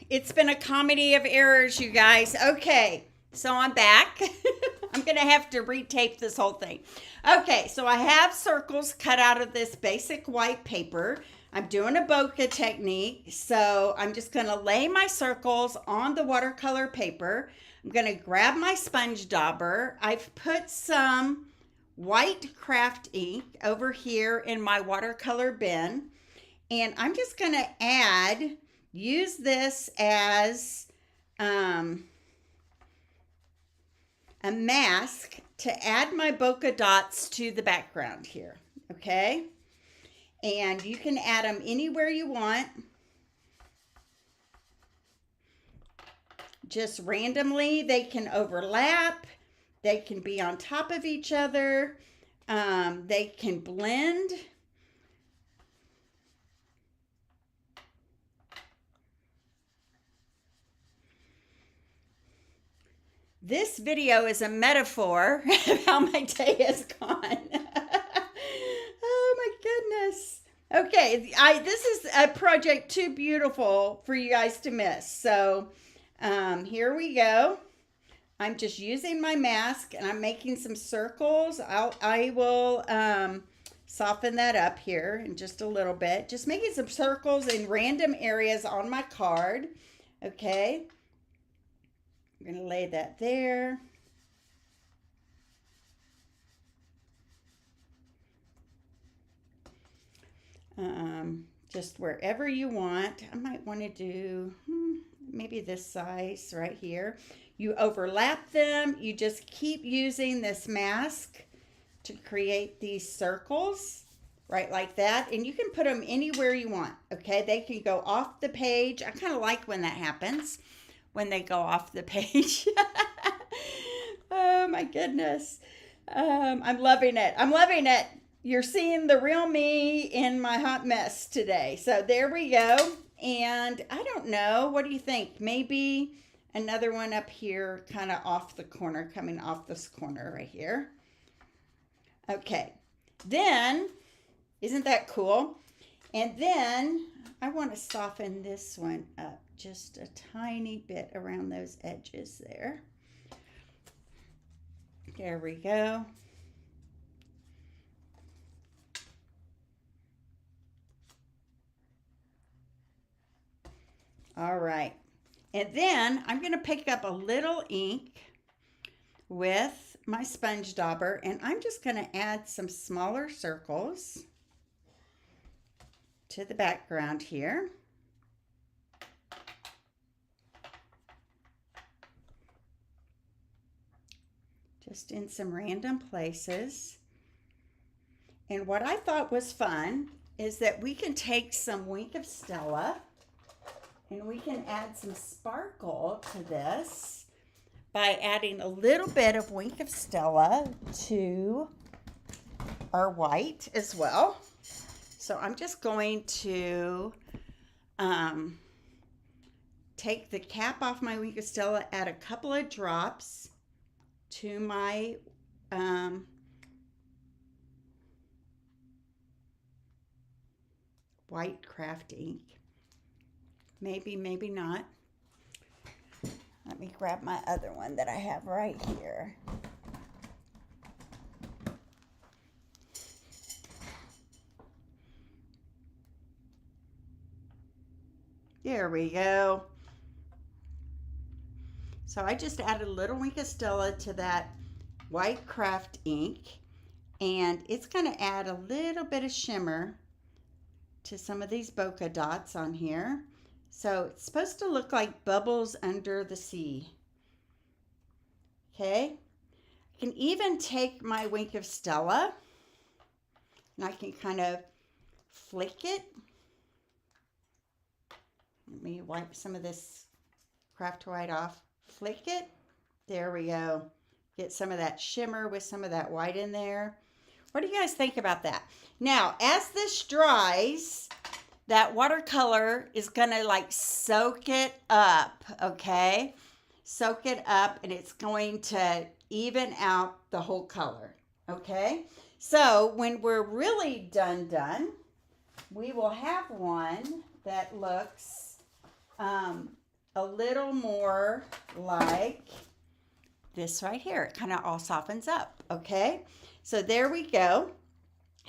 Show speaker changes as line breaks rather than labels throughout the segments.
It's been a comedy of errors, you guys. Okay, so I'm back. I'm going to have to retape this whole thing. Okay, so I have circles cut out of this basic white paper. I'm doing a bokeh technique, so I'm just going to lay my circles on the watercolor paper. I'm going to grab my sponge dauber. I've put some white craft ink over here in my watercolor bin, and I'm just going to use this as a mask to add my bokeh dots to the background here, okay? And you can add them anywhere you want. Just randomly, they can overlap. They can be on top of each other. They can blend. This video is a metaphor of how my day has gone. Oh my goodness. Okay, this is a project too beautiful for you guys to miss. So here we go. I'm just using my mask and I'm making some circles. I will soften that up here in just a little bit. Just making some circles in random areas on my card. Okay. I'm going to lay that there. Just wherever you want. I might want to do maybe this size right here. You overlap them. You just keep using this mask to create these circles, right, like that. And you can put them anywhere you want, okay? They can go off the page. I kind of like when that happens, when they go off the page. Oh my goodness. I'm loving it. I'm loving it. You're seeing the real me in my hot mess today. So there we go. And I don't know. What do you think? Maybe another one up here, kind of off the corner, coming off this corner right here. Okay. Then, isn't that cool? And then I want to soften this one up just a tiny bit around those edges there. There we go. All right. And then I'm going to pick up a little ink with my sponge dauber, and I'm just going to add some smaller circles to the background here. Just in some random places. And what I thought was fun is that we can take some Wink of Stella and we can add some sparkle to this by adding a little bit of Wink of Stella to our white as well. So I'm just going to take the cap off my Wink of Stella, add a couple of drops to my white craft ink. Maybe, maybe not. Let me grab my other one that I have right here. There we go. So I just added a little Wink of Stella to that white craft ink, and it's going to add a little bit of shimmer to some of these bokeh dots on here. So it's supposed to look like bubbles under the sea. Okay. I can even take my Wink of Stella and I can kind of flick it. Let me wipe some of this craft white off. Flick it. There we go. Get some of that shimmer with some of that white in there. What do you guys think about that? Now, as this dries, that watercolor is going to like soak it up, okay? Soak it up, and it's going to even out the whole color, okay? So when we're really done, we will have one that looks a little more like this right here. It kind of all softens up, okay? So there we go.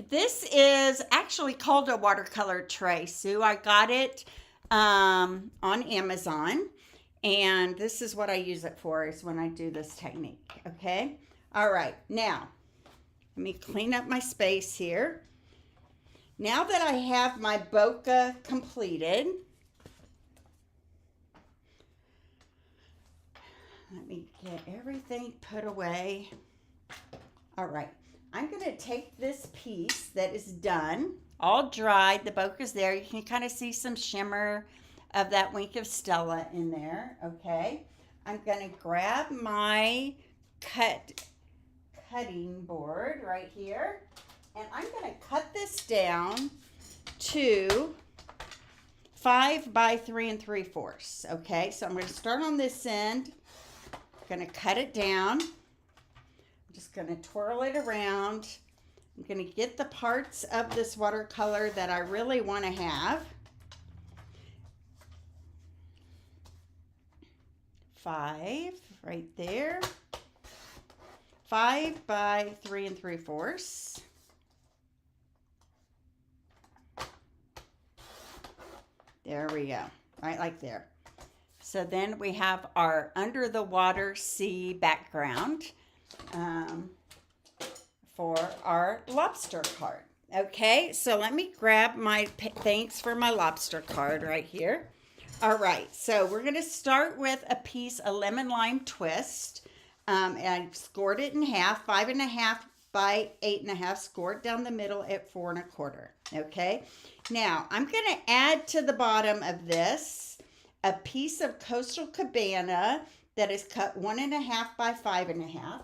This is actually called a watercolor tray, Sue. I got it on Amazon, and this is what I use it for, is when I do this technique, okay? All right, now, let me clean up my space here. Now that I have my bokeh completed, let me get everything put away. All right, I'm going to take this piece that is done, all dried. The bokeh is there. You can kind of see some shimmer of that Wink of Stella in there, okay? I'm going to grab my cutting board right here, and I'm going to cut this down to 5 by 3 3/4, okay? So I'm going to start on this end. Going to cut it down. I'm just going to twirl it around. I'm going to get the parts of this watercolor that I really want to have. 5 right there. 5 by 3 3/4. There we go. Right like there. So then we have our under the water sea background for our lobster card. Okay, so let me grab my thanks for my lobster card right here. All right, so we're going to start with a piece of lemon lime twist. And I scored it in half, 5 1/2 by 8 1/2, scored down the middle at 4 1/4. Okay, now I'm going to add to the bottom of this a piece of Coastal Cabana that is cut 1 1/2 by 5 1/2.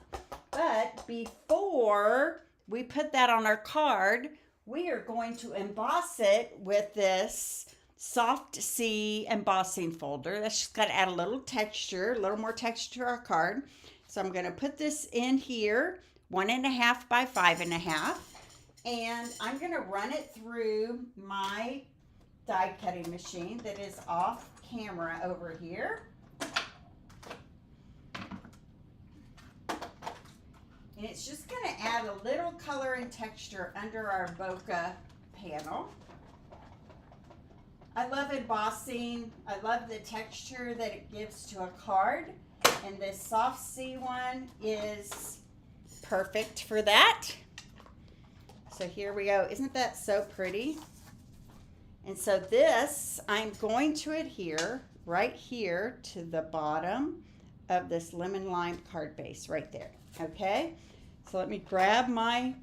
But before we put that on our card, we are going to emboss it with this Soft Sea embossing folder. That's just got to add a little texture, a little more texture to our card. So I'm going to put this in here, 1 1/2 by 5 1/2. And I'm going to run it through my die cutting machine that is off camera over here. And it's just going to add a little color and texture under our bokeh panel. I love embossing. I love the texture that it gives to a card. And this Soft Sea one is perfect for that. So here we go. Isn't that so pretty? And so this, I'm going to adhere right here to the bottom of this lemon lime card base right there. Okay? So let me grab my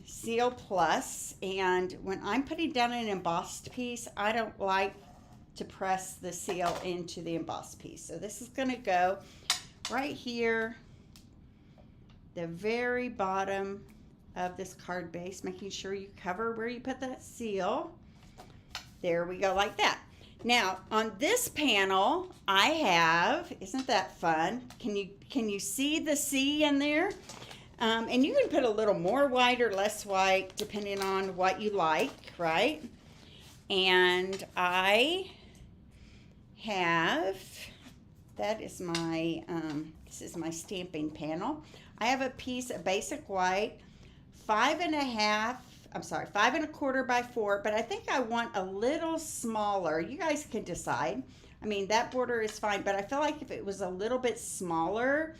Seal Plus, and when I'm putting down an embossed piece, I don't like to press the seal into the embossed piece. So this is going to go right here, the very bottom of this card base, making sure you cover where you put that seal. There we go, like that. Now on this panel I have, isn't that fun? Can you see the sea in there? And you can put a little more white or less white depending on what you like, right? And I have, that is my this is my stamping panel. I have a piece of basic white, 5 1/4 by 4, but I think I want a little smaller. You guys can decide. I mean, that border is fine, but I feel like if it was a little bit smaller,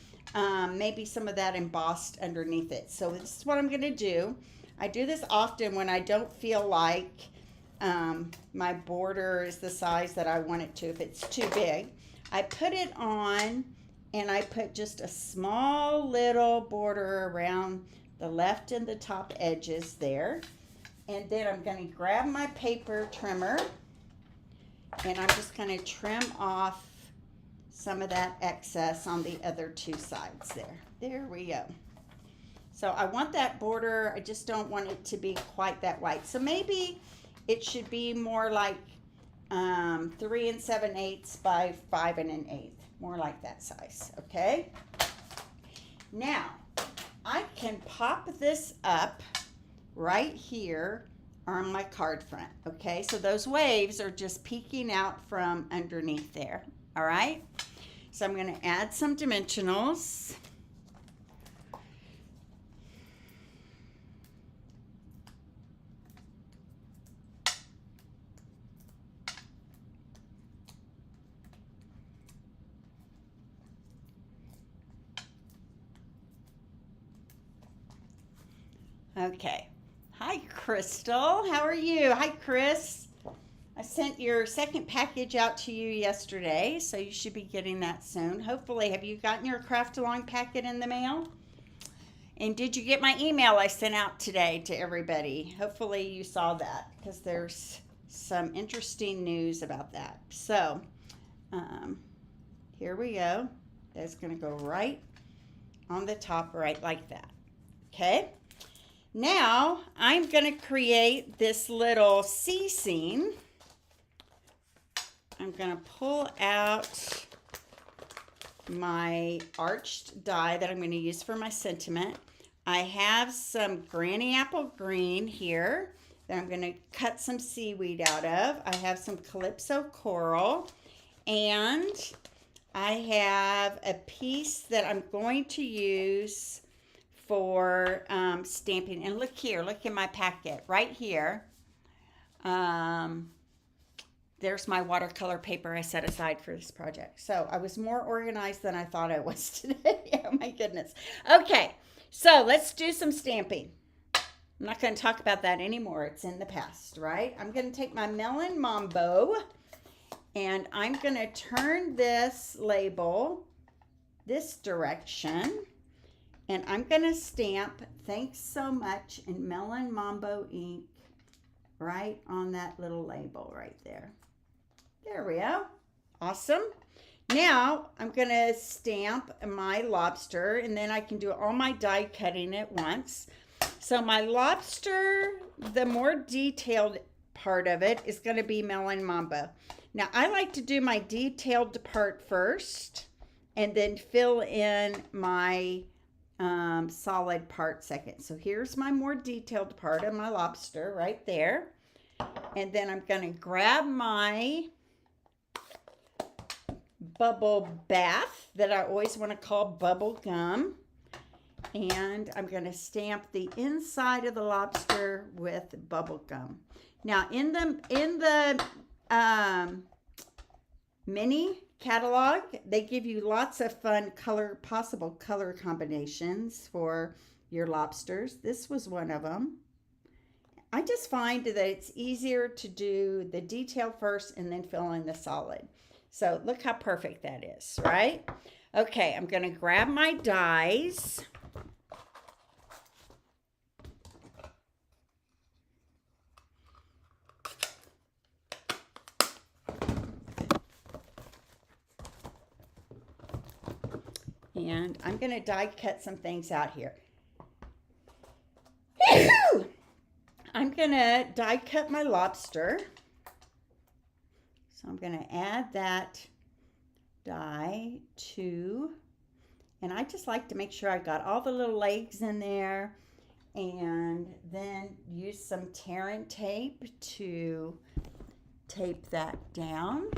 maybe some of that embossed underneath it. So this is what I'm going to do. I do this often when I don't feel like my border is the size that I want it to. If it's too big, I put it on and I put just a small little border around the left and the top edges there. And then I'm going to grab my paper trimmer and I'm just going to trim off some of that excess on the other two sides there. There we go. So I want that border, I just don't want it to be quite that white. So maybe it should be more like 3 7/8 by 5 1/8, more like that size, okay? Now, I can pop this up right here on my card front. Okay, so those waves are just peeking out from underneath there. All right, so I'm going to add some dimensionals. Okay. Hi, Crystal. How are you? Hi, Chris. I sent your second package out to you yesterday, so you should be getting that soon. Hopefully, have you gotten your craft along packet in the mail? And did you get my email I sent out today to everybody? Hopefully, you saw that because there's some interesting news about that. So, here we go. That's going to go right on the top, right like that. Okay. Now, I'm going to create this little sea scene. I'm going to pull out my arched die that I'm going to use for my sentiment. I have some granny apple green here that I'm going to cut some seaweed out of. I have some calypso coral, and I have a piece that I'm going to use for stamping. And look here, look in my packet right here. There's my watercolor paper I set aside for this project. So I was more organized than I thought I was today. Oh my goodness. Okay, so let's do some stamping. I'm not going to talk about that anymore. It's in the past, right? I'm going to take my Melon Mambo and I'm going to turn this label this direction. And I'm going to stamp "Thanks so much" in Melon Mambo ink right on that little label right there. There we go. Awesome. Now I'm going to stamp my lobster, and then I can do all my die cutting at once. So my lobster, the more detailed part of it is going to be Melon Mambo. Now I like to do my detailed part first and then fill in my solid part second. So here's my more detailed part of my lobster right there. And then I'm going to grab my bubble bath that I always want to call bubble gum. And I'm going to stamp the inside of the lobster with bubble gum. Now in the mini catalog, they give you lots of fun possible color combinations for your lobsters. This was one of them. I just find that it's easier to do the detail first and then fill in the solid. So look how perfect that is, right? Okay, I'm going to grab my dies. And I'm going to die cut some things out here. I'm going to die cut my lobster. So I'm going to add that die to, and I just like to make sure I got all the little legs in there, and then use some tear and tape to tape that down.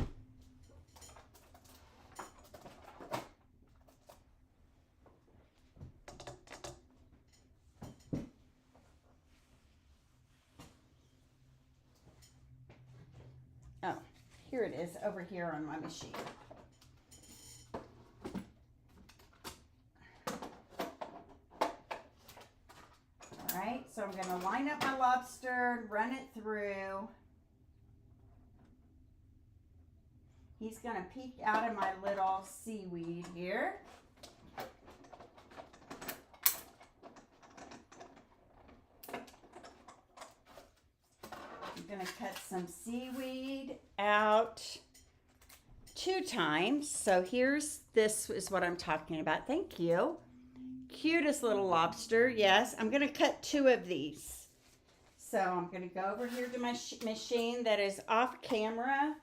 Oh, here it is over here on my machine. All right, so I'm going to line up my lobster, run it through. He's going to peek out of my little seaweed here. I'm going to cut some seaweed out 2 times. So this is what I'm talking about. Thank you. Cutest little lobster. Yes, I'm going to cut 2 of these. So I'm going to go over here to my machine that is off camera,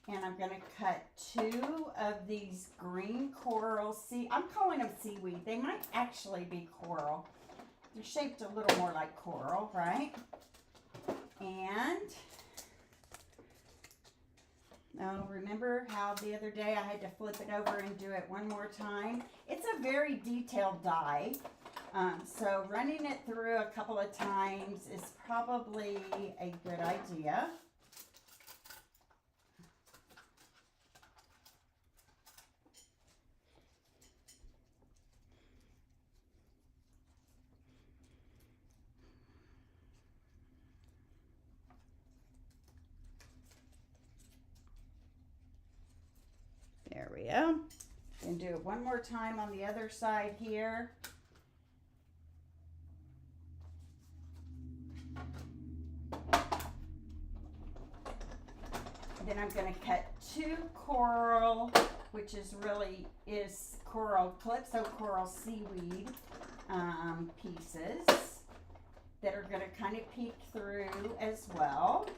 and I'm going to cut 2 of these green coral I'm calling them seaweed. They might actually be coral. They're shaped a little more like coral, right? And oh, remember how the other day I had to flip it over and do it one more time? It's a very detailed die. So running it through a couple of times is probably a good idea. There we go. And do it one more time on the other side here. Then I'm going to cut 2 coral, which is coral calypso coral seaweed pieces that are going to kind of peek through as well.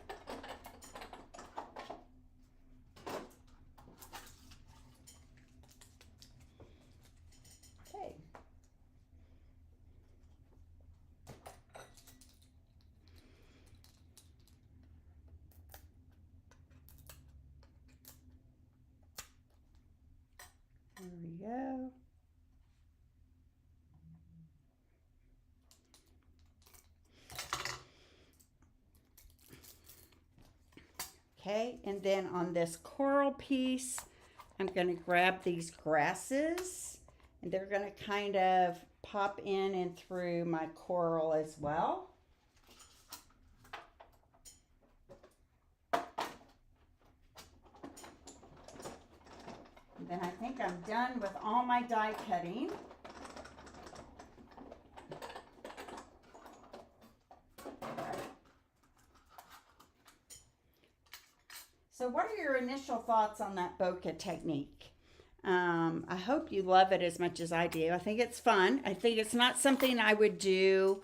Okay. There we go. Okay, and then on this coral piece, I'm going to grab these grasses, and they're going to kind of pop in and through my coral as well. And then I think I'm done with all my die cutting. So what are your initial thoughts on that bokeh technique? I hope you love it as much as I do. I think it's fun. I think it's not something I would do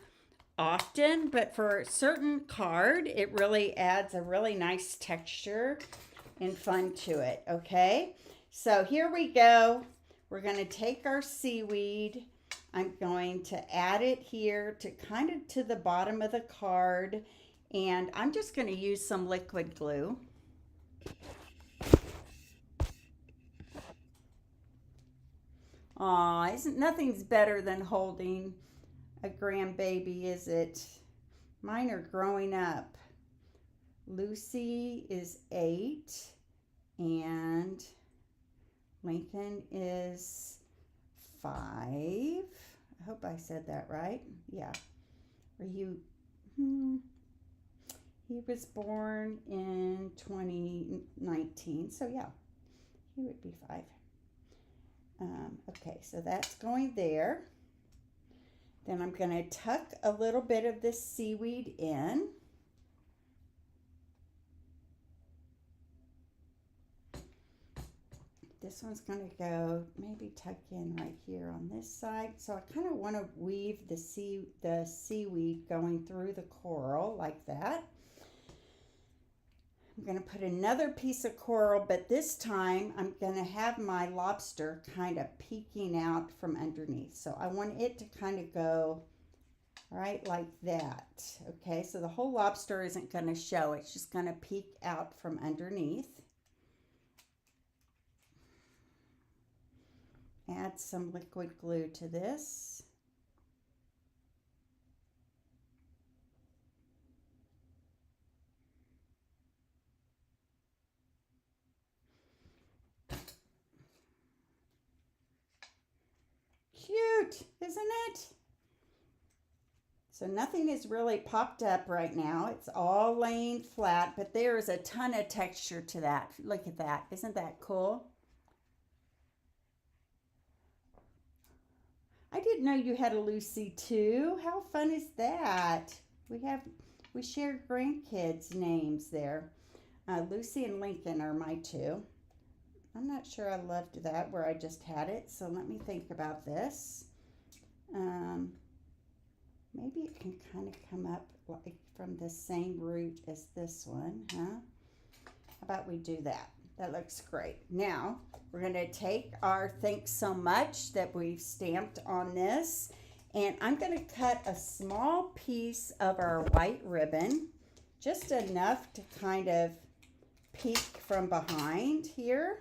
often, but for a certain card, it really adds a really nice texture and fun to it, okay? So here we go. We're going to take our seaweed. I'm going to add it here to kind of to the bottom of the card, and I'm just going to use some liquid glue. Aw, nothing's better than holding a grandbaby, is it? Mine are growing up. Lucy is 8 and Lincoln is 5. I hope I said that right. Yeah. He was born in 2019, so yeah, he would be 5. Okay, so that's going there. Then I'm going to tuck a little bit of this seaweed in. This one's going to go maybe tuck in right here on this side. So I kind of want to weave the seaweed going through the coral like that. I'm going to put another piece of coral, but this time I'm going to have my lobster kind of peeking out from underneath. So I want it to kind of go right like that. Okay, so the whole lobster isn't going to show. It's just going to peek out from underneath. Add some liquid glue to this. Cute, isn't it? So nothing is really popped up right now. It's all laying flat, but there is a ton of texture to that. Look at that. Isn't that cool? I didn't know you had a Lucy too. How fun is that? We share grandkids' names there. Lucy and Lincoln are my 2. I'm not sure I loved that where I just had it, so let me think about this. Maybe it can kind of come up like from the same root as this one, huh? How about we do that? That looks great. Now, we're going to take our thanks so much that we've stamped on this, and I'm going to cut a small piece of our white ribbon just enough to kind of peek from behind here.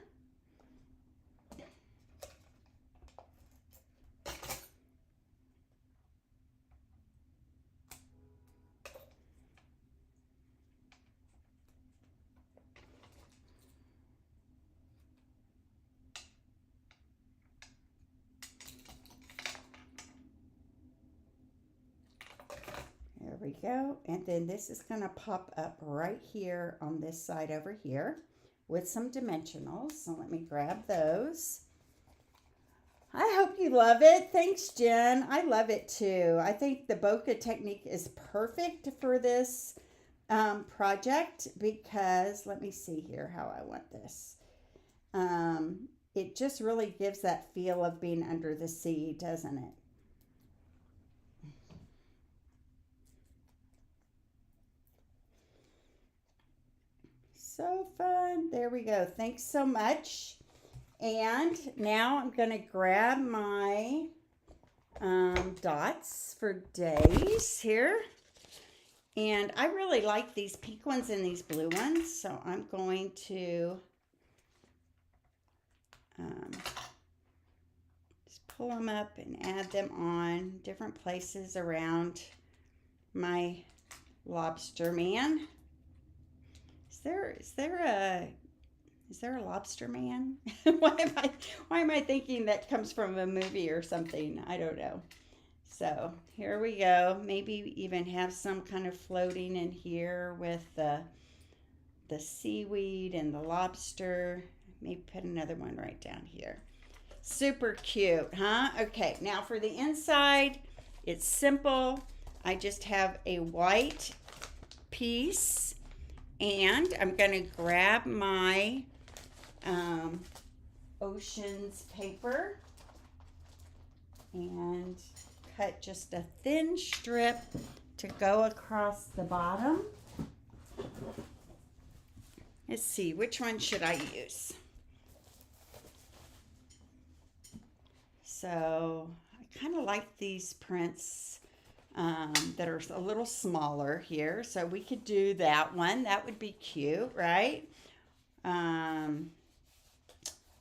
There we go. And then this is going to pop up right here on this side over here with some dimensionals. So let me grab those. I hope you love it. Thanks, Jen. I love it too. I think the bokeh technique is perfect for this project because, let me see here how I want this. It just really gives that feel of being under the sea, doesn't it? So fun. There we go. Thanks so much. And now I'm going to grab my dots for days here. And I really like these pink ones and these blue ones. So I'm going to just pull them up and add them on different places around my lobster man. Is there a lobster man? Why am I thinking that comes from a movie or something? I don't know. So here we go. Maybe even have some kind of floating in here with the seaweed and the lobster. Maybe put another one right down here. Super cute, huh? Okay, now for the inside, it's simple. I just have a white piece. And I'm going to grab my Oceans paper and cut just a thin strip to go across the bottom. Let's see, which one should I use? So I kind of like these prints that are a little smaller here. So we could do that one. That would be cute, right?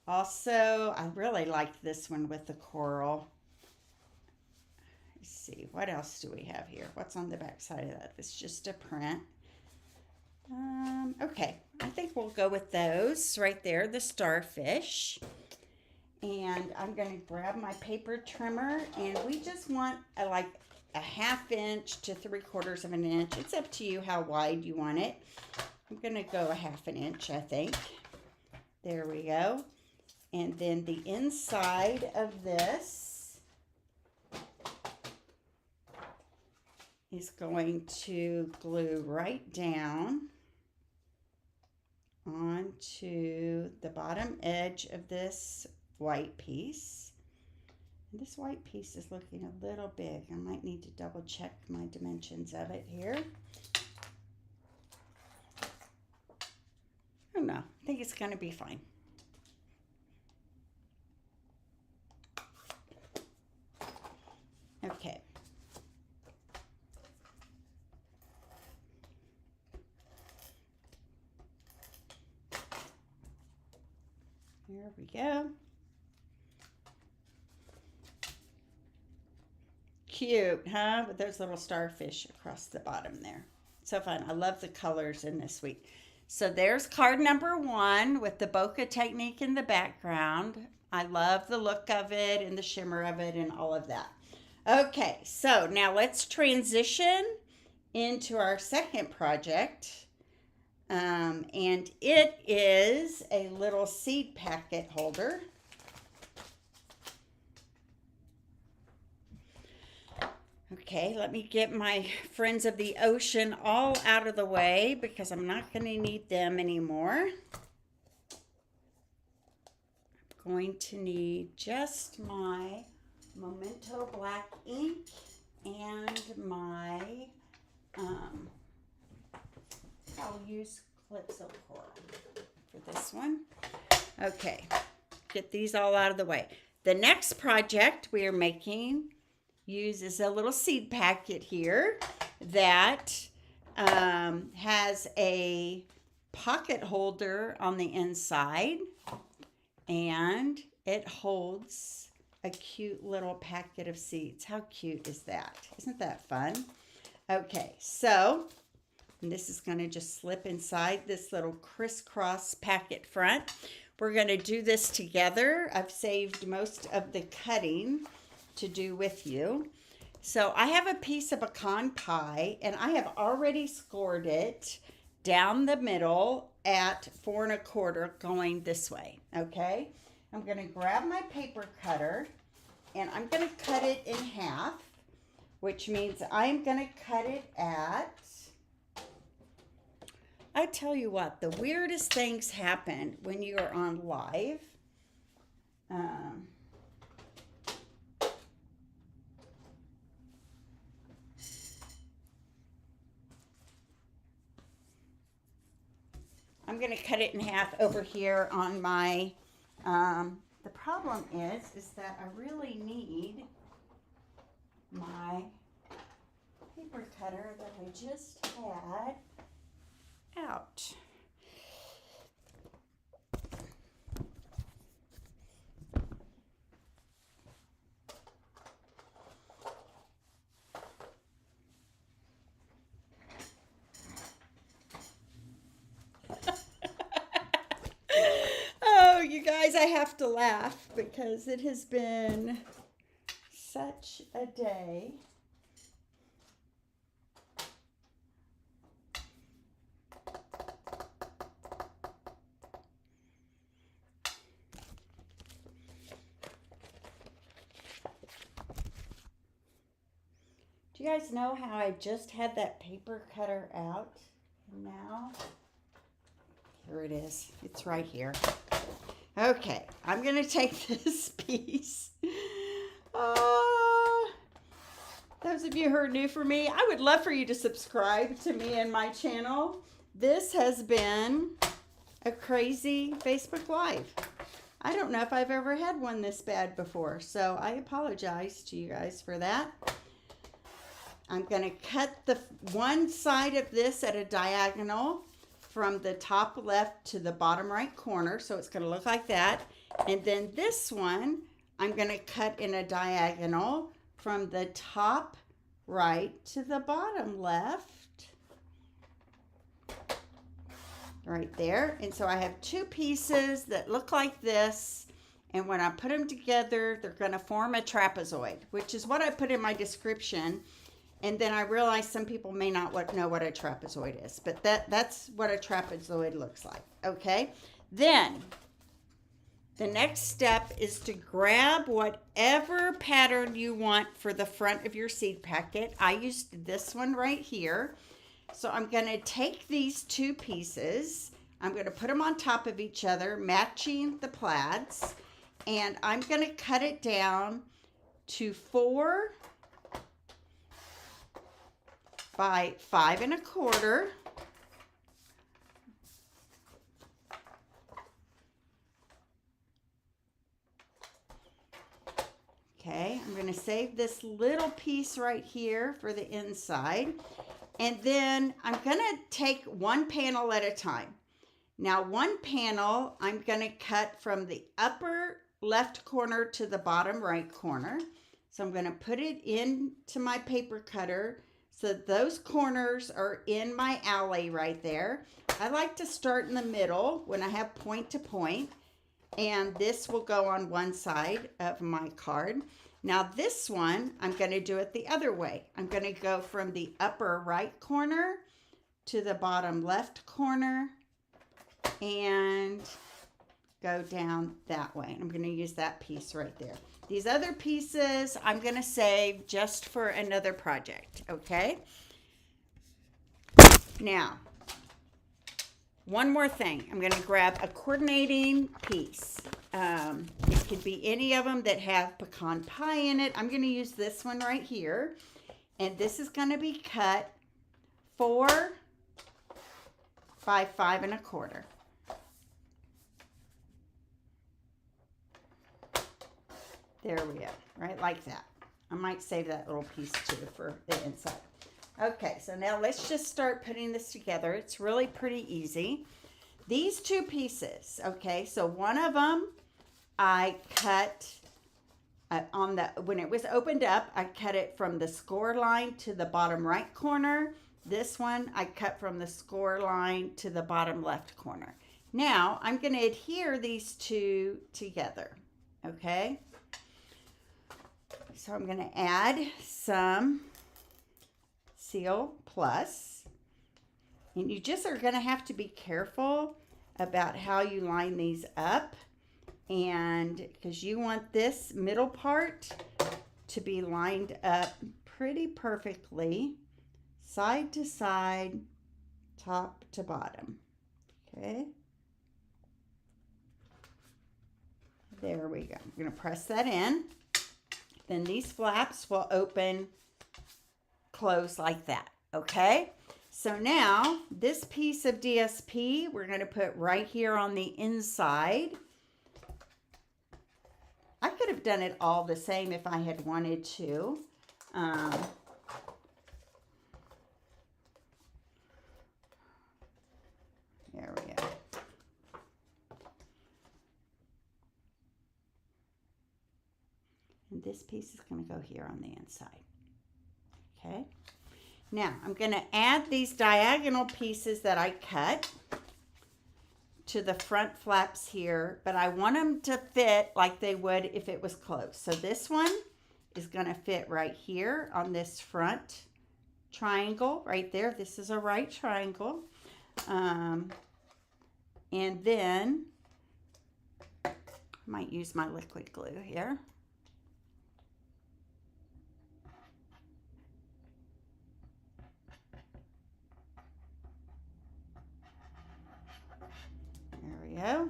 Also, I really like this one with the coral. Let's see, what else do we have here? What's on the back side of that? It's just a print. Okay, I think we'll go with those right there, the starfish. And I'm going to grab my paper trimmer, and we just want like a 1/2 inch to 3/4 of an inch. It's up to you how wide you want it. I'm going to go a 1/2 inch, I think. There we go. And then the inside of this is going to glue right down onto the bottom edge of this white piece. This white piece is looking a little big. I might need to double check my dimensions of it here. I don't know. I think it's going to be fine. Okay. There we go. Cute, huh? With those little starfish across the bottom there. So fun. I love the colors in this week. So there's card number 1 with the bokeh technique in the background. I love the look of it and the shimmer of it and all of that. Okay, so now let's transition into our second project. And it is a little seed packet holder. Okay, let me get my friends of the ocean all out of the way because I'm not going to need them anymore. I'm going to need just my Memento black ink and my, I'll use clips of coral for this one. Okay, get these all out of the way. The next project we are making uses a little seed packet here that has a pocket holder on the inside, and it holds a cute little packet of seeds. How cute is that? Isn't that fun? Okay, so this is going to just slip inside this little crisscross packet front. We're going to do this together. I've saved most of the cutting to do with you. So I have a piece of pecan pie, and I have already scored it down the middle at 4 1/4 going this way. Okay, I'm going to grab my paper cutter, and I'm going to cut it in half, which means I'm going to cut it at, I tell you what, the weirdest things happen when you are on live. I'm going to cut it in half over here on my, the problem is that I really need my paper cutter that I just had out. Oh, you guys, I have to laugh because it has been such a day. Do you guys know how I just had that paper cutter out? And now, here it is. It's right here. Okay, I'm going to take this piece. Those of you who are new for me, I would love for you to subscribe to me and my channel. This has been a crazy Facebook Live. I don't know if I've ever had one this bad before, so I apologize to you guys for that. I'm going to cut the one side of this at a diagonal from the top left to the bottom right corner, so it's going to look like that. And then this one, I'm going to cut in a diagonal from the top right to the bottom left. Right there. And so I have two pieces that look like this. And when I put them together, they're going to form a trapezoid, which is what I put in my description. And then I realized some people may not know what a trapezoid is, but that's what a trapezoid looks like. Okay. Then the next step is to grab whatever pattern you want for the front of your seed packet. I used this one right here. So I'm going to take these two pieces. I'm going to put them on top of each other, matching the plaids. And I'm going to cut it down to 4 by 5 1/4. Okay, I'm going to save this little piece right here for the inside. And then I'm going to take one panel at a time. Now, one panel, I'm going to cut from the upper left corner to the bottom right corner. So I'm going to put it into my paper cutter. So those corners are in my alley right there. I like to start in the middle when I have point to point. And this will go on one side of my card. Now this one, I'm going to do it the other way. I'm going to go from the upper right corner to the bottom left corner and go down that way. I'm going to use that piece right there. These other pieces I'm going to save just for another project, okay? Now, one more thing. I'm going to grab a coordinating piece. It could be any of them that have pecan pie in it. I'm going to use this one right here. And this is going to be cut 4 by 5 1/4. There we go, right like that. I might save that little piece too for the inside. Okay, so now let's just start putting this together. It's really pretty easy. These two pieces, okay, so one of them I cut when it was opened up, I cut it from the score line to the bottom right corner. This one I cut from the score line to the bottom left corner. Now I'm going to adhere these two together, okay? So I'm going to add some Seal Plus, and you just are going to have to be careful about how you line these up, and because you want this middle part to be lined up pretty perfectly, side to side, top to bottom. Okay, there we go. I'm going to press that in. Then these flaps will open, close like that. Okay, so now this piece of DSP we're going to put right here on the inside. I could have done it all the same if I had wanted to. There we go. And this piece is going to go here on the inside. Okay. Now I'm going to add these diagonal pieces that I cut to the front flaps here, but I want them to fit like they would if it was closed. So this one is going to fit right here on this front triangle right there. This is a right triangle. And then I might use my liquid glue here. There we go.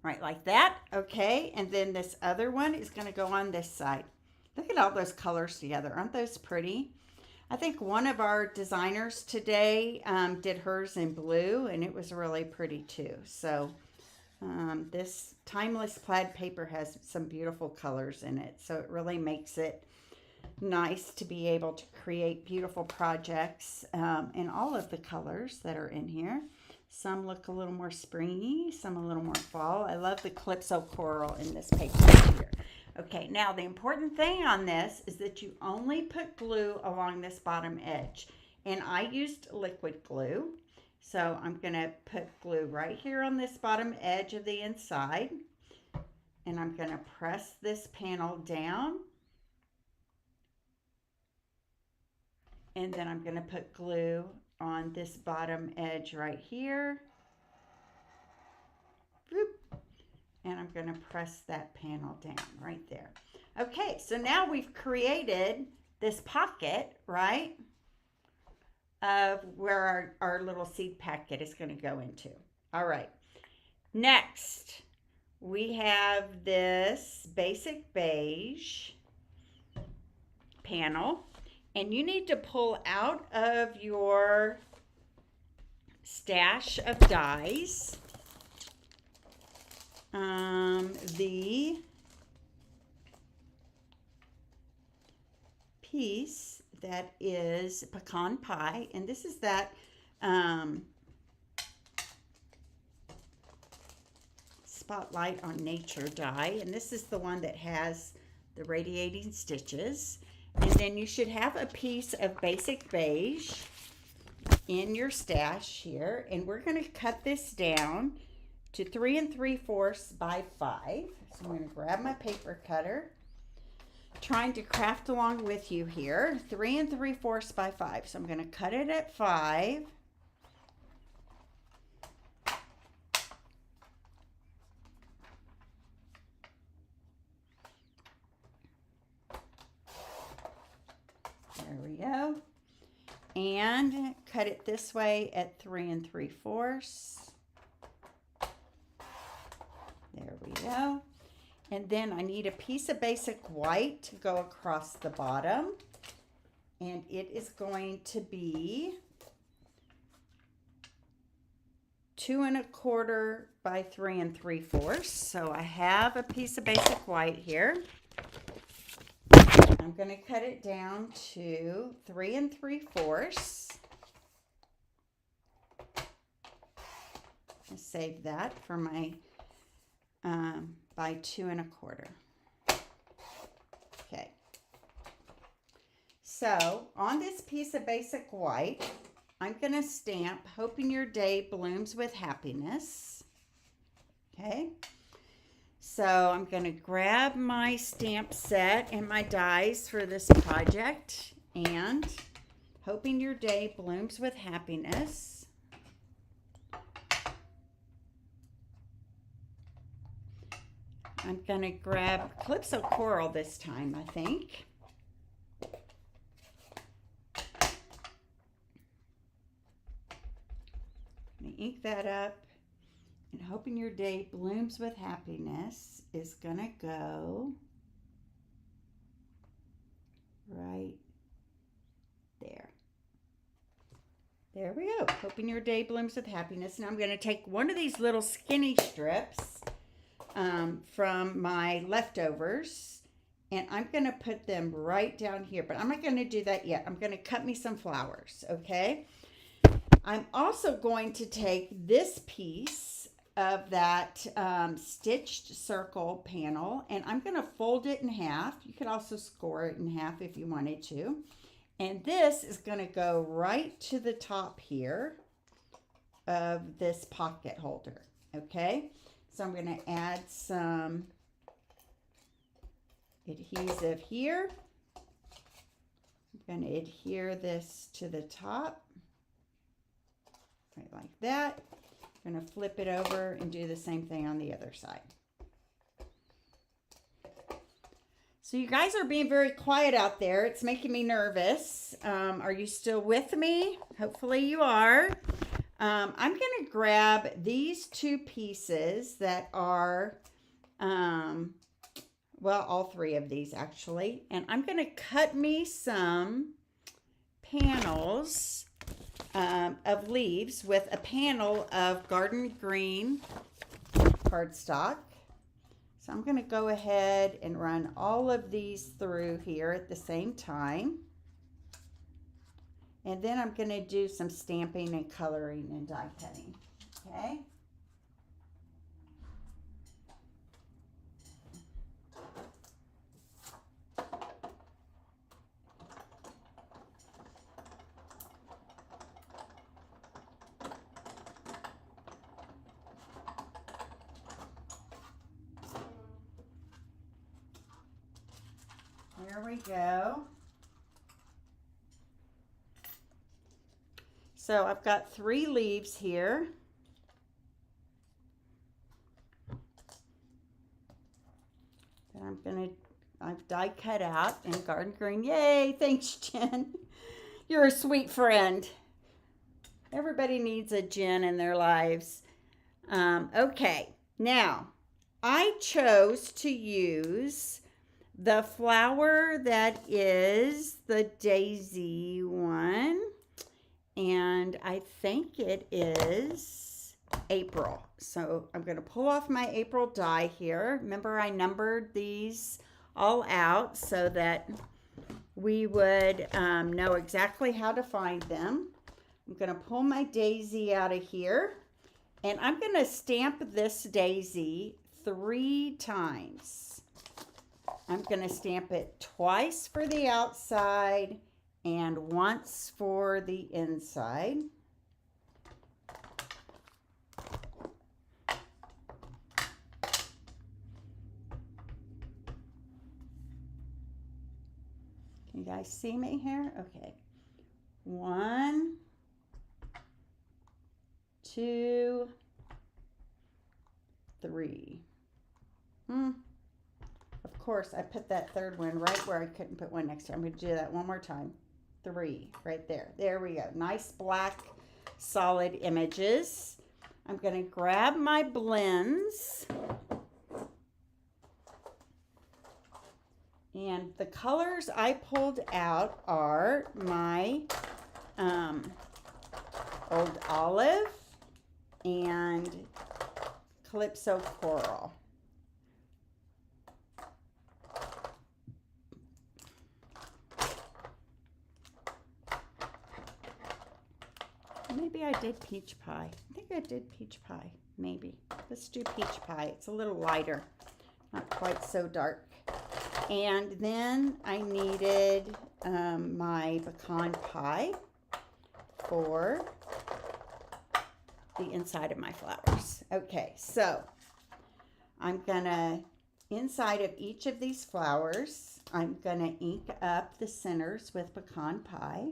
Right, like that. Okay, and then this other one is going to go on this side. Look at all those colors together. Aren't those pretty? I think one of our designers today did hers in blue, and it was really pretty too. So this Timeless Plaid paper has some beautiful colors in it, so it really makes it nice to be able to create beautiful projects in all of the colors that are in here. Some look a little more springy, some a little more fall. I love the Calypso Coral in this paper here. Okay, now the important thing on this is that you only put glue along this bottom edge, and I used liquid glue. So I'm going to put glue right here on this bottom edge of the inside, and I'm going to press this panel down, and then I'm going to put glue on this bottom edge right here. Boop. And I'm going to press that panel down right there. Okay, so now we've created this pocket, right, of where our little seed packet is going to go into. All right, next we have this basic beige panel, and you need to pull out of your stash of dies the piece that is pecan pie, and this is that Spotlight on Nature die, and this is the one that has the radiating stitches. And then you should have a piece of basic beige in your stash here, and we're going to cut this down to 3 3/4 by 5. So I'm going to grab my paper cutter, trying to craft along with you here. 3 3/4 by 5. So I'm going to cut it at 5. There we go. And cut it this way at 3 3/4. There we go. And then I need a piece of basic white to go across the bottom. And it is going to be 2¼ by 3 3/4. So I have a piece of basic white here. I'm going to cut it down to 3 3/4. I'll save that for my by 2 1/4. Okay. So on this piece of basic white, I'm going to stamp "Hoping Your Day Blooms with Happiness." Okay. So I'm going to grab my stamp set and my dies for this project, and "Hoping Your Day Blooms with Happiness." I'm going to grab Calypso Coral this time, I think. I'm going to ink that up. And "Hoping Your Day Blooms with Happiness" is going to go right there. There we go. "Hoping Your Day Blooms with Happiness." Now I'm going to take one of these little skinny strips from my leftovers, and I'm going to put them right down here, but I'm not going to do that yet. I'm going to cut me some flowers, okay? I'm also going to take this piece of that stitched circle panel, and I'm going to fold it in half. You could also score it in half if you wanted to. And this is going to go right to the top here of this pocket holder, okay? So I'm going to add some adhesive here. I'm going to adhere this to the top, right like that. I'm going to flip it over and do the same thing on the other side. So you guys are being very quiet out there. It's making me nervous. Are you still with me? Hopefully you are. I'm going to grab these two pieces that are, well, all three of these actually, and I'm going to cut me some panels of leaves with a panel of garden green cardstock. So I'm going to go ahead and run all of these through here at the same time. And then I'm going to do some stamping and coloring and die cutting, okay? There we go. So I've got 3 leaves here. That I've die cut out in garden green. Yay, thanks, Jen. You're a sweet friend. Everybody needs a Jen in their lives. Okay, now I chose to use the flower that is the daisy one. And I think it is April. So I'm going to pull off my April die here. Remember, I numbered these all out so that we would know exactly how to find them. I'm going to pull my daisy out of here. And I'm going to stamp this daisy 3 times. I'm going to stamp it twice for the outside and once for the inside. Can you guys see me here? Okay. 1, 2, 3. Of course, I put that third one right where I couldn't put one next to it. I'm going to do that one more time. 3 right there. There we go. Nice black solid images. I'm going to grab my blends. And the colors I pulled out are my Old Olive, and Calypso Coral. Maybe I did peach pie. I think I did peach pie, maybe. Let's do peach pie. It's a little lighter, not quite so dark. And then I needed my pecan pie for the inside of my flowers. Okay, so I'm gonna, inside of each of these flowers, I'm gonna ink up the centers with pecan pie.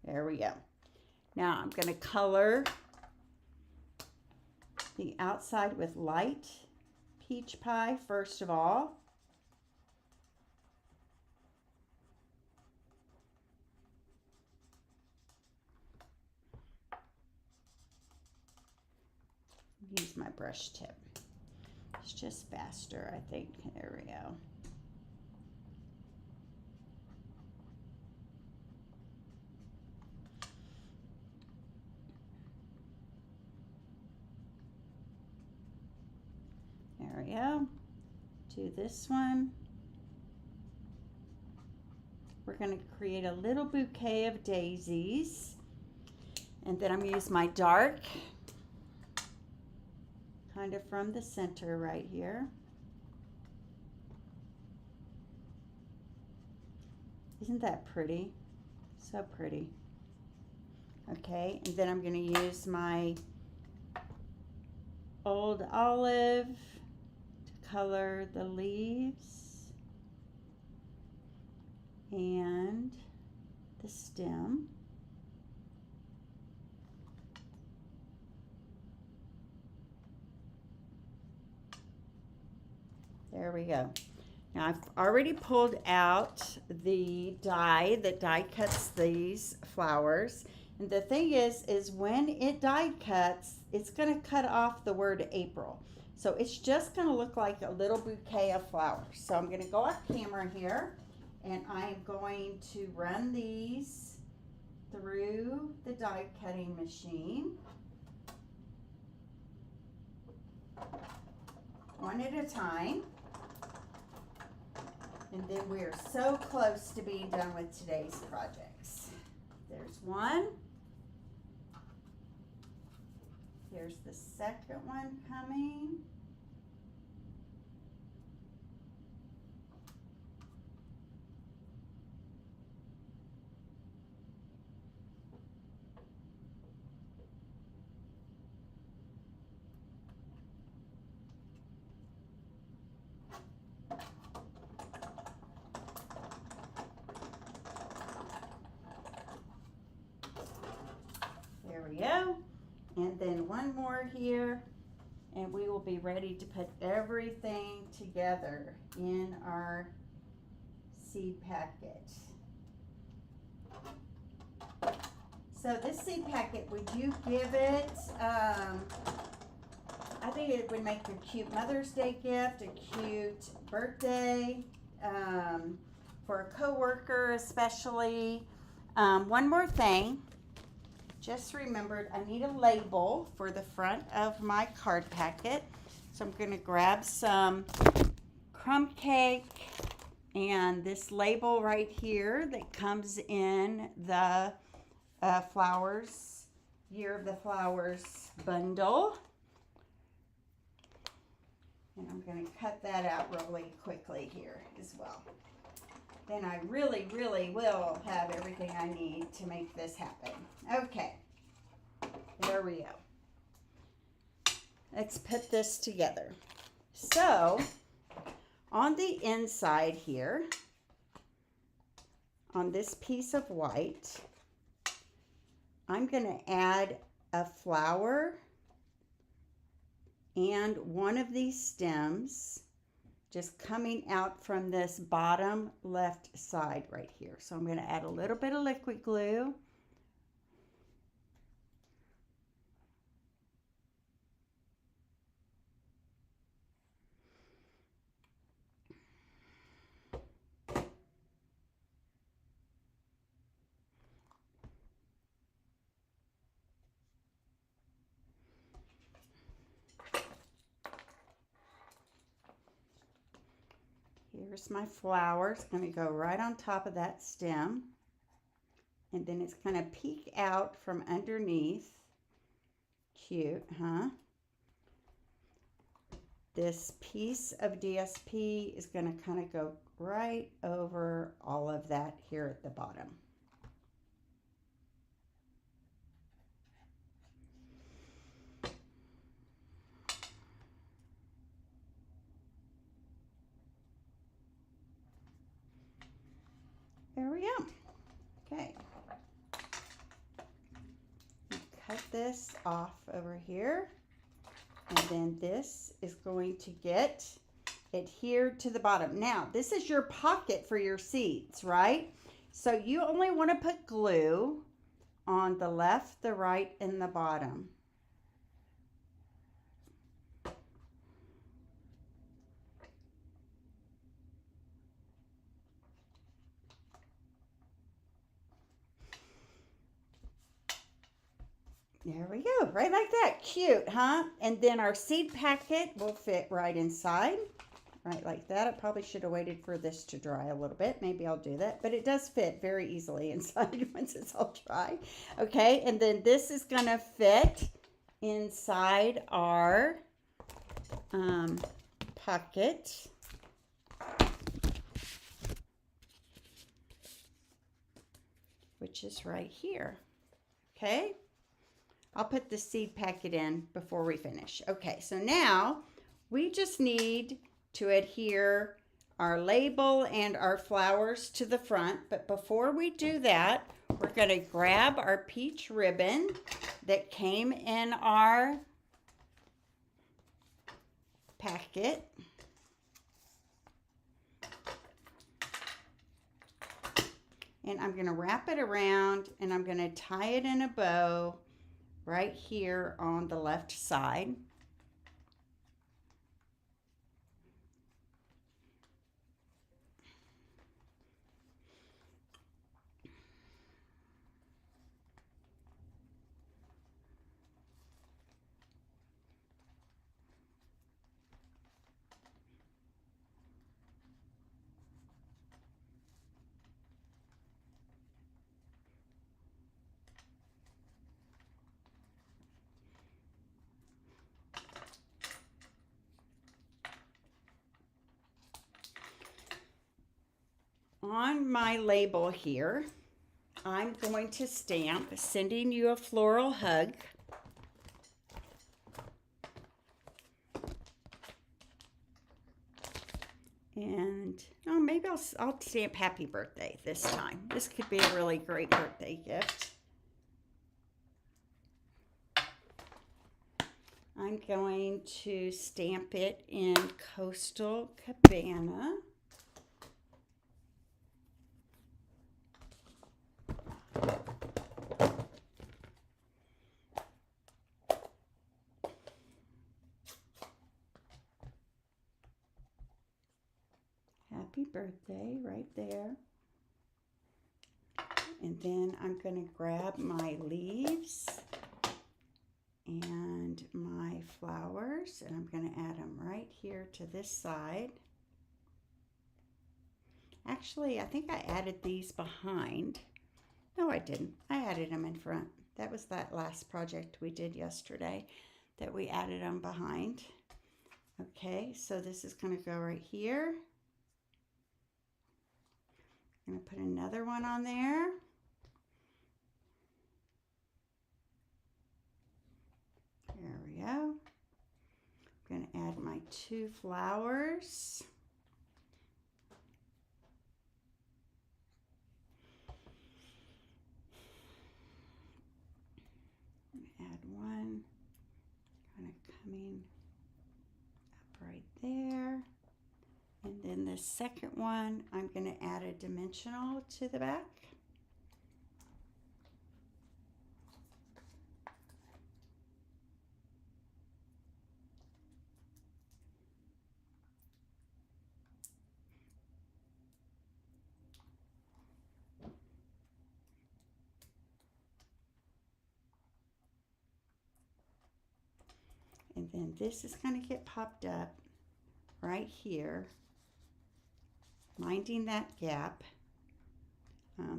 There we go. Now I'm going to color the outside with light peach pie first of all. Use my brush tip. It's just faster, I think. There we go. There we go. Do this one. We're going to create a little bouquet of daisies. And then I'm going to use my dark, kind of from the center right here. Isn't that pretty? So pretty. Okay, and then I'm going to use my Old Olive to color the leaves and the stem. There we go. Now I've already pulled out the die that die cuts these flowers. And the thing is when it die cuts, it's going to cut off the word April. So it's just going to look like a little bouquet of flowers. So I'm going to go off camera here, and I'm going to run these through the die cutting machine. One at a time. And then we're so close to being done with today's projects. There's one. There's the second one coming. There we go. And then one more here, and we will be ready to put everything together in our seed packet. So this seed packet, would you give it, I think it would make a cute Mother's Day gift, a cute birthday, for a coworker especially. One more thing. Just remembered I need a label for the front of my card packet. So I'm going to grab some crumb cake and this label right here that comes in the flowers, Year of the Flowers bundle. And I'm going to cut that out really quickly here as well. Then I really, really will have everything I need to make this happen. Okay, there we go. Let's put this together. So, on the inside here, on this piece of white, I'm going to add a flower and one of these stems just coming out from this bottom left side right here. So I'm going to add a little bit of liquid glue. Here's my flower. It's going to go right on top of that stem. And then it's going to peek out from underneath. Cute, huh? This piece of DSP is going to kind of go right over all of that here at the bottom. There we go. Okay. Cut this off over here. And then this is going to get adhered to the bottom. Now, this is your pocket for your seeds, right? So you only want to put glue on the left, the right, and the bottom. There we go, right like that. Cute, huh? And then our seed packet will fit right inside, right like that. I probably should have waited for this to dry a little bit. Maybe I'll do that, but it does fit very easily inside once it's all dry. Okay, and then this is gonna fit inside our pocket. Which is right here, okay? I'll put the seed packet in before we finish. Okay, so now we just need to adhere our label and our flowers to the front. But before we do that, we're going to grab our peach ribbon that came in our packet. And I'm going to wrap it around and I'm going to tie it in a bow right here on the left side. On my label here, I'm going to stamp "Sending you a floral hug." And oh, maybe I'll stamp "Happy Birthday" this time. This could be a really great birthday gift. I'm going to stamp it in Coastal Cabana. Happy birthday right there. And then I'm going to grab my leaves and my flowers, and I'm going to add them right here to this side. Actually, I think I added these behind. No, I didn't. I added them in front. That was that last project we did yesterday that we added them behind. Okay, so this is going to go right here. I'm going to put another one on there. There we go. I'm going to add my 2 flowers. Add one, kind of coming up right there. And then the second one, I'm going to add a dimensional to the back. And then this is going to get popped up right here minding that gap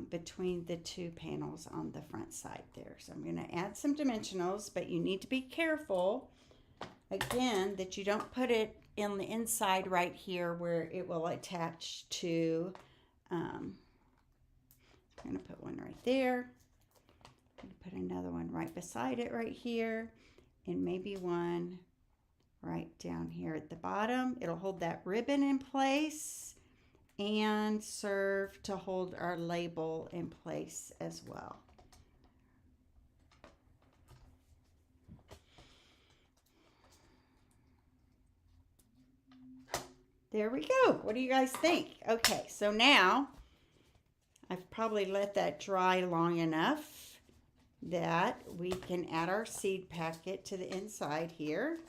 between the two panels on the front side there. So I'm going to add some dimensionals, but you need to be careful, again, that you don't put it in the inside right here where it will attach to, I'm going to put one right there. I'm going to put another one right beside it right here, and maybe one right down here at the bottom. It'll hold that ribbon in place and serve to hold our label in place as well. There we go. What do you guys think? Okay, so now I've probably let that dry long enough that we can add our seed packet to the inside here.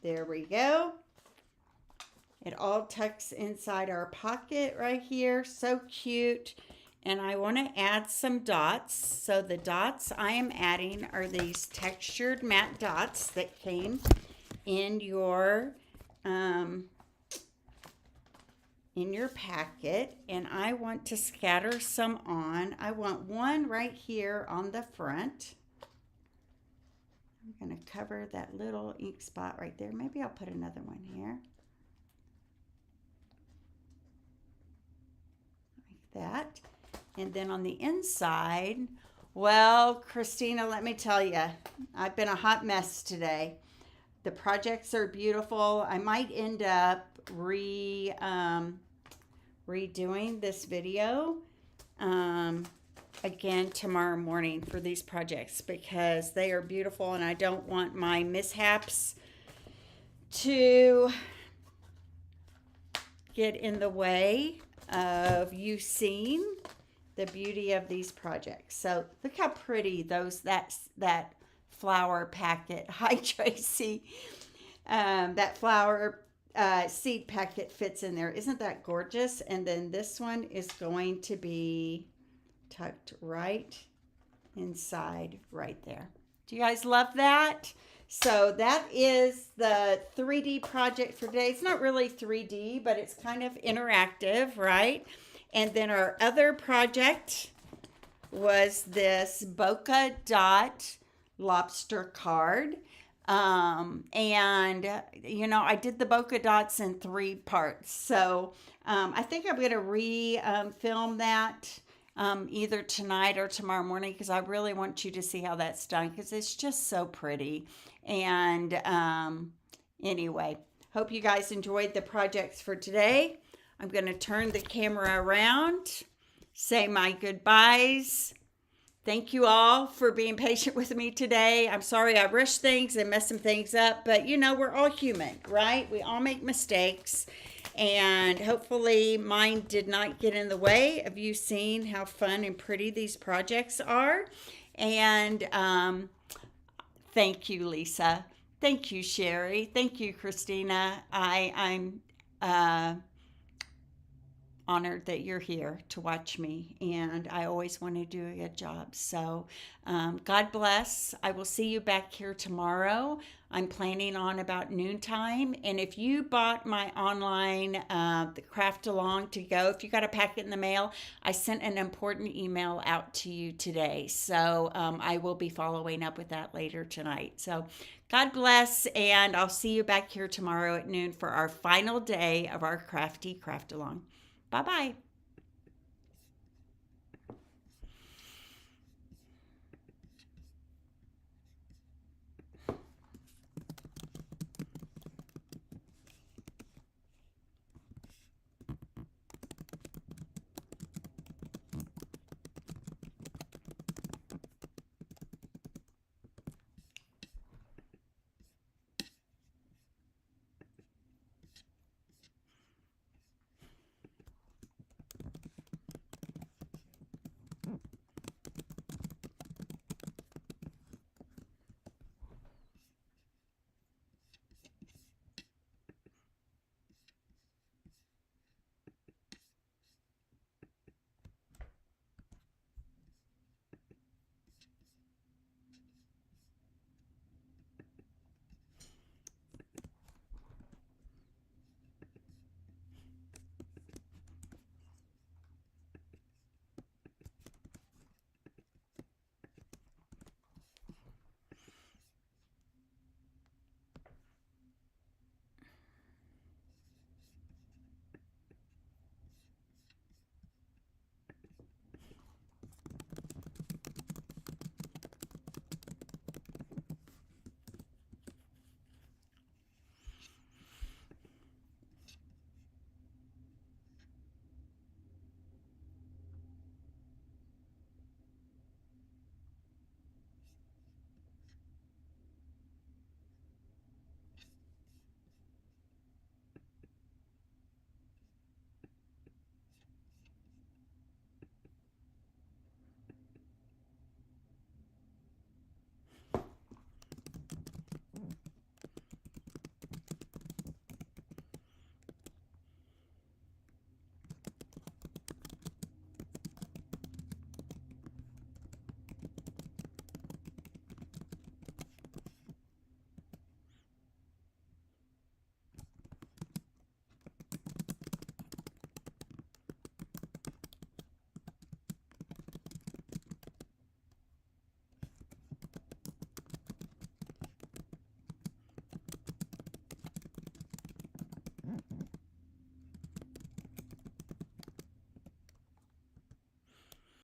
There we go. It all tucks inside our pocket right here. So cute. And I want to add some dots. So the dots I am adding are these textured matte dots that came in your packet. And I want to scatter some on. I want one right here on the front. I'm going to cover that little ink spot right there. Maybe I'll put another one here. That. And then on the inside, well, Christina, let me tell you, I've been a hot mess today. The projects are beautiful. I might end up redoing this video again tomorrow morning for these projects because they are beautiful and I don't want my mishaps to get in the way of you seeing the beauty of these projects. So look how pretty that flower packet. Hi Tracy. That flower seed packet fits in there. Isn't that gorgeous? And then this one is going to be tucked right inside right there. Do you guys love that? So that is the 3D project for today. It's not really 3D, but it's kind of interactive, right? And then our other project was this Bokeh dot lobster card. And you know, I did the bokeh dots in 3 parts. So I think I'm going to film that either tonight or tomorrow morning because I really want you to see how that's done because it's just so pretty. And anyway, hope you guys enjoyed the projects for today. I'm going to turn the camera around, say my goodbyes. Thank you all for being patient with me today. I'm sorry I rushed things and messed some things up, but you know, we're all human, right? We all make mistakes, and hopefully mine did not get in the way of you seeing how fun and pretty these projects are. And thank you, Lisa. Thank you, Sherry. Thank you, Christina. I'm honored that you're here to watch me, and I always want to do a good job. So God bless. I will see you back here tomorrow. I'm planning on about noontime, and if you bought my online the Craft Along to go, if you got a packet in the mail, I sent an important email out to you today. So I will be following up with that later tonight. So God bless, and I'll see you back here tomorrow at noon for our final day of our Crafty Craft Along. Bye-bye.